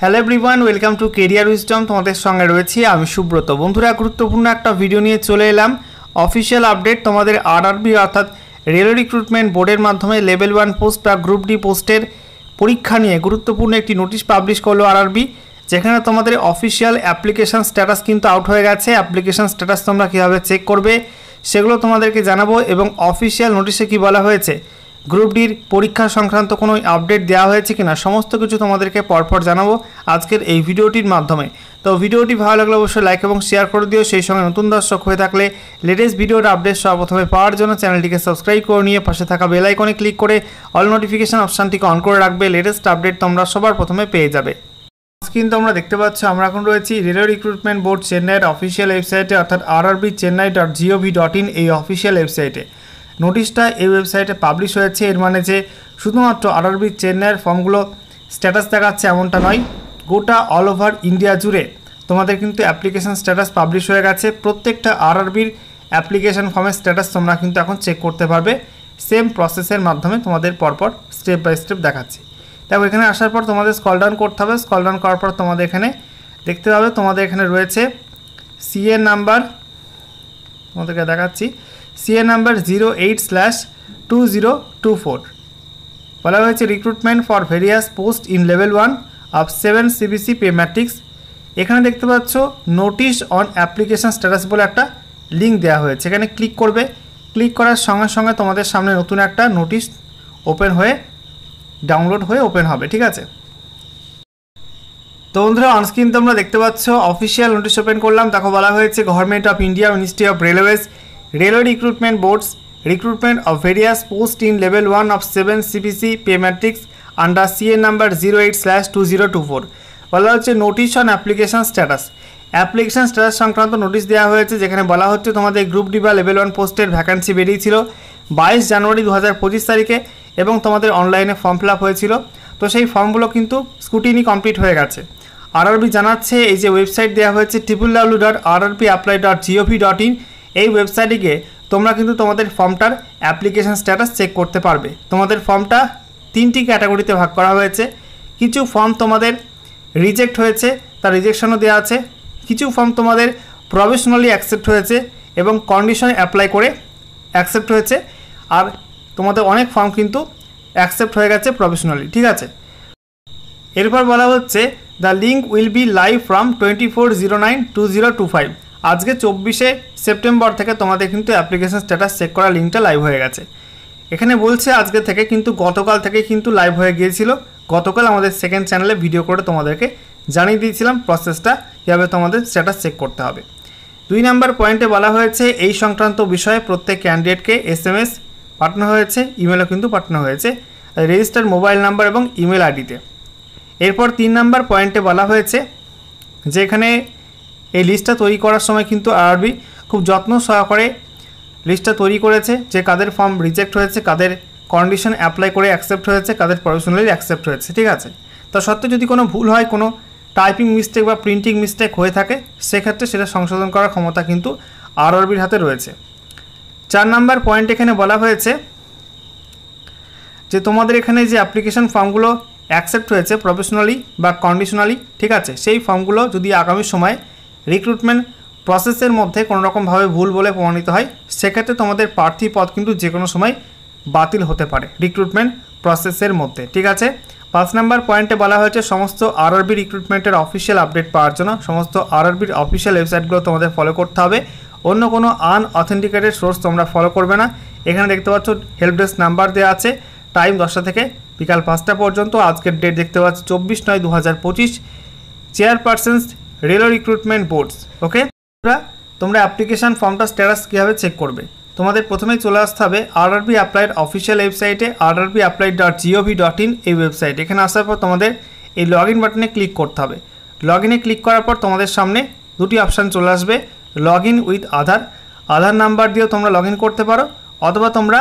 Hello everyone, welcome to career wisdom. তোমাদের সঙ্গে রয়েছি আমি সুব্রত। বন্ধুরা, গুরুত্বপূর্ণ একটা ভিডিও নিয়ে চলে এলাম। অফিসিয়াল আপডেট তোমাদের আরআরবি অর্থাৎ রেলওয়ে রিক্রুটমেন্ট বোর্ডের মাধ্যমে লেভেল 1 পোস্ট বা গ্রুপ ডি পোস্টের পরীক্ষা নিয়ে গুরুত্বপূর্ণ একটি নোটিশ পাবলিশ করলো আরআরবি, যেখানে তোমাদের অফিসিয়াল অ্যাপ্লিকেশান স্ট্যাটাস কিন্তু আউট হয়ে গেছে। অ্যাপ্লিকেশান স্ট্যাটাস তোমরা কীভাবে চেক করবে সেগুলো তোমাদেরকে জানাবো, এবং অফিসিয়াল নোটিশে কী বলা হয়েছে, গ্রুপ ডির পরীক্ষা সংক্রান্ত কোনো আপডেট দেওয়া হয়েছে কিনা, সমস্ত কিছু তোমাদেরকে পরপর জানাবো আজকের এই ভিডিওটির মাধ্যমে। তো ভিডিওটি ভালো লাগলে অবশ্যই লাইক এবং শেয়ার করে দিও। সেই সঙ্গে নতুন দর্শক হয়ে থাকলে লেটেস্ট ভিডিওর আপডেট সর্বপ্রথমে পাওয়ার জন্য চ্যানেলটিকে সাবস্ক্রাইব করে নিয়ে পাশে থাকা বেল আইকনে ক্লিক করে অল নোটিফিকেশন অপশানটিকে অন করে রাখবে। লেটেস্ট আপডেট তোমরা সবার প্রথমে পেয়ে যাবে। স্ক্রিন তোমরা দেখতে পাচ্ছ, আমরা এখন রয়েছি রেলওয়ে রিক্রুটমেন্ট বোর্ড চেন্নাইয়ের অফিসিয়াল ওয়েবসাইটে, অর্থাৎ rrbchennai.gov.in এই অফিসিয়াল ওয়েবসাইটে। নোটিশটা এই ওয়েবসাইটে পাবলিশ হয়েছে। এর মানে যে শুধুমাত্র আরআরবি চেন্নাইয়ের ফর্মগুলো স্ট্যাটাস দেখাচ্ছে এমনটা নয়, গোটা অল ওভার ইন্ডিয়া জুড়ে তোমাদের কিন্তু অ্যাপ্লিকেশান স্ট্যাটাস পাবলিশ হয়ে গেছে। প্রত্যেকটা আরআরবির অ্যাপ্লিকেশান ফর্মের স্ট্যাটাস তোমরা কিন্তু এখন চেক করতে পারবে। সেম প্রসেসের মাধ্যমে তোমাদের পরপর স্টেপ বাই স্টেপ দেখাচ্ছি। দেখো, এখানে আসার পর তোমাদের স্ক্রল ডাউন করতে হবে। স্ক্রল ডাউন করার পর তোমাদের এখানে দেখতে পাবে, তোমাদের এখানে রয়েছে সিএ নাম্বার, তোমাদেরকে দেখাচ্ছি সিএ নাম্বার 08/2024। বলা হয়েছে recruitment for various post in level 1 of 7 CBC pay matrix. এখানে দেখতে পাচ্ছ নোটিশ অন অ্যাপ্লিকেশান স্ট্যাটাস বলে একটা লিঙ্ক দেওয়া হয়েছে। এখানে ক্লিক করবে। ক্লিক করার সঙ্গে সঙ্গে তোমাদের সামনে নতুন একটা নোটিশ ওপেন হয়ে ডাউনলোড হয়ে ওপেন হবে। ঠিক আছে, তো বন্ধুরা অনস্ক্রিন তোমরা দেখতে পাচ্ছ অফিসিয়াল নোটিশ ওপেন করলাম। দেখো, বলা হয়েছে government of India, ministry of railways, railway recruitment boards, recruitment of various post in level 1 of 7 CBC pay matrix under CA number 08/2024। বলা হচ্ছে notice on application status. Application status সংক্রান্ত notice দেওয়া হয়েছে, যেখানে বলা হচ্ছে তোমাদের গ্রুপ ডি বা লেভেল 1 পোস্টের ভ্যাকান্সি বেরিয়েছিল 22 জানুয়ারি 2025 তারিখে, এবং তোমাদের অনলাইনে ফর্ম ফিল আপ হয়েছিল। তো সেই ফর্মগুলো কিন্তু স্ক্রুটিনি কমপ্লিট হয়ে গেছে। আরআরবি জানাচ্ছে এই যে ওয়েবসাইট দেওয়া হয়েছে www.rrbapply.gov.in, এই ওয়েবসাইটে গিয়ে তোমরা কিন্তু তোমাদের ফর্মটার অ্যাপ্লিকেশান স্ট্যাটাস চেক করতে পারবে। তোমাদের ফর্মটা 3টি ক্যাটাগরিতে ভাগ করা হয়েছে। কিছু ফর্ম তোমাদের রিজেক্ট হয়েছে, তার রিজেকশনও দেওয়া আছে। কিছু ফর্ম তোমাদের প্রভিশনালি অ্যাকসেপ্ট হয়েছে এবং কন্ডিশনে অ্যাপ্লাই করে অ্যাকসেপ্ট হয়েছে, আর তোমাদের অনেক ফর্ম কিন্তু অ্যাকসেপ্ট হয়ে গেছে প্রভিশনালি। ঠিক আছে, এরপর বলা হচ্ছে the link will be live from 24/09/2025। আজকে 24শে সেপ্টেম্বর থেকে তোমাদের কিন্তু অ্যাপ্লিকেশান স্ট্যাটাস চেক করা লিঙ্কটা লাইভ হয়ে গেছে। এখানে বলছে আজকে থেকে, কিন্তু গতকাল থেকে কিন্তু লাইভ হয়ে গিয়েছিল। গতকাল আমাদের সেকেন্ড চ্যানেলে ভিডিও করে তোমাদেরকে জানিয়ে দিয়েছিলাম প্রসেসটা কীভাবে তোমাদের স্ট্যাটাস চেক করতে হবে। 2 নম্বর পয়েন্টে বলা হয়েছে এই সংক্রান্ত বিষয়ে প্রত্যেক ক্যান্ডিডেটকে SMS পাঠানো হয়েছে, ইমেলও কিন্তু পাঠানো হয়েছে রেজিস্টার্ড মোবাইল নাম্বার এবং ইমেল আইডিতে। এরপর 3 নম্বর পয়েন্টে বলা হয়েছে যে এখানে এই লিস্টটা তৈরি করার সময় কিন্তু আরআরবি খুব যত্ন সহকারে লিস্টটা তৈরি করেছে, যে কাদের ফর্ম রিজেক্ট হয়েছে, কাদের কন্ডিশন অ্যাপ্লাই করে অ্যাকসেপ্ট হয়েছে, কাদের প্রভিশনালি অ্যাকসেপ্ট হয়েছে। ঠিক আছে, তা সত্ত্বেও যদি কোনো ভুল হয়, কোনো টাইপিং মিস্টেক বা প্রিন্টিং মিস্টেক হয়ে থাকে, সেক্ষেত্রে সেটা সংশোধন করার ক্ষমতা কিন্তু আরআরবির হাতে রয়েছে। 4 নম্বর পয়েন্ট এখানে বলা হয়েছে যে তোমাদের এখানে যে অ্যাপ্লিকেশন ফর্মগুলো অ্যাকসেপ্ট হয়েছে প্রফেশনালি বা কন্ডিশনালি, ঠিক আছে, সেই ফর্মগুলো যদি আগামী সময়ে রিক্রুটমেন্ট প্রসেসের মধ্যে কোনো রকমভাবে ভুল বলে প্রমাণিত হয়, সেক্ষেত্রে তোমাদের প্রার্থী পদ কিন্তু যে কোনো সময় বাতিল হতে পারে রিক্রুটমেন্ট প্রসেসের মধ্যে। ঠিক আছে, 5 নম্বর পয়েন্টে বলা হয়েছে সমস্ত আরআরবি রিক্রুটমেন্টের অফিসিয়াল আপডেট পাওয়ার জন্য সমস্ত আরআরবির অফিসিয়াল ওয়েবসাইটগুলো তোমাদের ফলো করতে হবে। অন্য কোনো আনঅথেন্টিকেটেড সোর্স তোমরা ফলো করবে না। এখানে দেখতে পাচ্ছ হেল্প ডেস্ক নাম্বার দেওয়া আছে, টাইম 10টা থেকে বিকাল 5টা পর্যন্ত। আজকের ডেট দেখতে পাচ্ছ 24/9/2025। চেয়ারপারসনস রেলওয়ে রিক্রুটমেন্ট বোর্ডস। ওকে, তোমরা অ্যাপ্লিকেশান ফর্মটা স্ট্যাটাস কীভাবে চেক করবে, তোমাদের প্রথমেই চলে আসতে হবে আরআরবি অ্যাপ্লাইড অফিসিয়াল ওয়েবসাইটে rrbapply.gov.in এই ওয়েবসাইট। এখানে আসার পর তোমাদের এই লগ ইন বাটনে ক্লিক করতে হবে। লগ ইনে ক্লিক করার পর তোমাদের সামনে দুটি অপশান চলে আসবে, log in with Aadhaar number দিয়েও তোমরা লগ ইন করতে পারো, অথবা তোমরা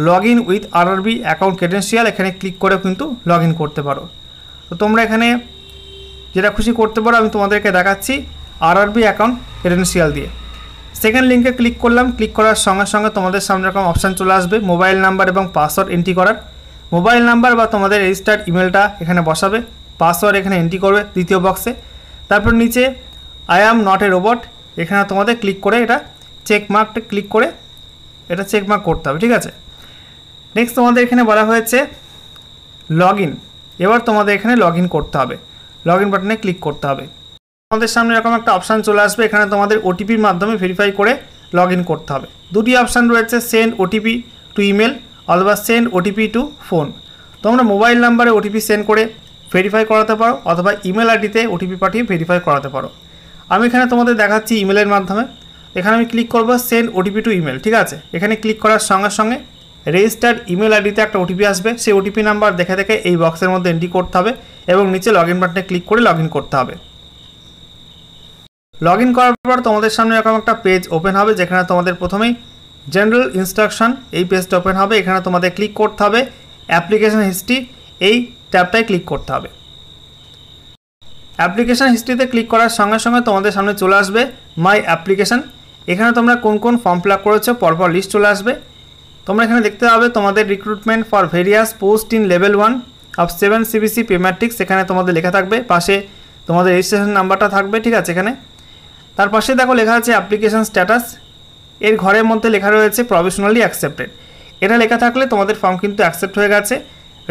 log in with RRB account credential এখানে ক্লিক করে কিন্তু লগ ইন করতে পারো। তো তোমরা এখানে যেটা খুশি করতে পারো, আমি তোমাদেরকে দেখাচ্ছি আরআরবি অ্যাকাউন্ট ক্রেডেন্সিয়াল দিয়ে। সেকেন্ড লিঙ্কে ক্লিক করলাম। ক্লিক করার সঙ্গে সঙ্গে তোমাদের সামনে এরকম অপশান চলে আসবে মোবাইল নাম্বার এবং পাসওয়ার্ড এন্ট্রি করার। মোবাইল নাম্বার বা তোমাদের রেজিস্টার্ড ইমেলটা এখানে বসাবে। পাসওয়ার্ড এখানে এন্ট্রি করবে দ্বিতীয় বক্সে। তারপর নিচে I am not a robot, এখানে তোমাদের ক্লিক করে এটা চেকমার্কটা ক্লিক করে এটা চেকমার্ক করতে হবে, ঠিক আছে। নেক্সট তোমাদের এখানে বলা হয়েছে লগ ইন, এবার তোমাদের এখানে লগ ইন করতে হবে, লগ ইন বাটনে ক্লিক করতে হবে। তোমাদের সামনে এরকম একটা অপশান চলে আসবে, এখানে তোমাদের ওটিপির মাধ্যমে ভেরিফাই করে লগ ইন করতে হবে। দুটি অপশান রয়েছে, সেন্ড ওটিপি টু ইমেল অথবা সেন্ড ওটিপি টু ফোন। তোমরা মোবাইল নাম্বারে ওটিপি সেন্ড করে ভেরিফাই করাতে পারো অথবা ইমেল আইডিতে ওটিপি পাঠিয়ে ভেরিফাই করাতে পারো। আমি এখানে তোমাদের দেখাচ্ছি ইমেলের মাধ্যমে। এখানে আমি ক্লিক করব সেন্ড ওটিপি টু ইমেল, ঠিক আছে। এখানে ক্লিক করার সঙ্গে সঙ্গে রেজিস্টার্ড ইমেল আইডিতে একটা ওটিপি আসবে, সেই ওটিপি নাম্বার দেখে দেখে এই বক্সের মধ্যে এন্ট্রি করতে হবে এবং নিচে লগ ইন বাটনে ক্লিক করে লগ ইন করতে হবে। লগ ইন করার পর তোমাদের সামনে এরকম একটা পেজ ওপেন হবে, যেখানে তোমাদের প্রথমেই জেনারেল ইনস্ট্রাকশন এই পেজটা ওপেন হবে। এখানে তোমাদের ক্লিক করতে হবে অ্যাপ্লিকেশন হিস্ট্রি, এই ট্যাবটায় ক্লিক করতে হবে। অ্যাপ্লিকেশন হিস্ট্রিতে ক্লিক করার সঙ্গে সঙ্গে তোমাদের সামনে চলে আসবে মাই অ্যাপ্লিকেশন। এখানে তোমরা কোন কোন ফর্ম ফিল আপ করেছো পরপর লিস্ট চলে আসবে। তোমরা এখানে দেখতে পাবে তোমাদের recruitment for various post in level 1 of 7 CBC pay matrix, এখানে তোমাদের লেখা থাকবে, পাশে তোমাদের রেজিস্ট্রেশন নাম্বারটা থাকবে, ঠিক আছে। এখানে তার পাশে দেখো লেখা আছে অ্যাপ্লিকেশন স্ট্যাটাস, এর ঘরের মধ্যে লেখা রয়েছে প্রভিশনালি অ্যাকসেপ্টেড। এটা লেখা থাকলে তোমাদের ফর্ম কিন্তু অ্যাকসেপ্ট হয়ে গেছে,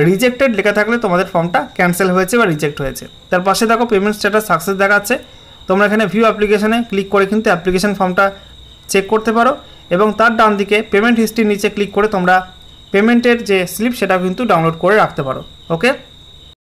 রিজেক্টেড লেখা থাকলে তোমাদের ফর্মটা ক্যান্সেল হয়েছে বা রিজেক্ট হয়েছে। তার পাশে দেখো পেমেন্ট স্ট্যাটাস সাকসেস দেখাচ্ছে। তোমরা এখানে ভিউ অ্যাপ্লিকেশনে ক্লিক করে কিন্তু অ্যাপ্লিকেশন ফর্মটা চেক করতে পারো এবং তার ডান দিকে পেমেন্ট হিস্ট্রির নিচে ক্লিক করে তোমরা পেমেন্টের যে স্লিপ সেটা কিন্তু ডাউনলোড করে রাখতে পারো। ওকে।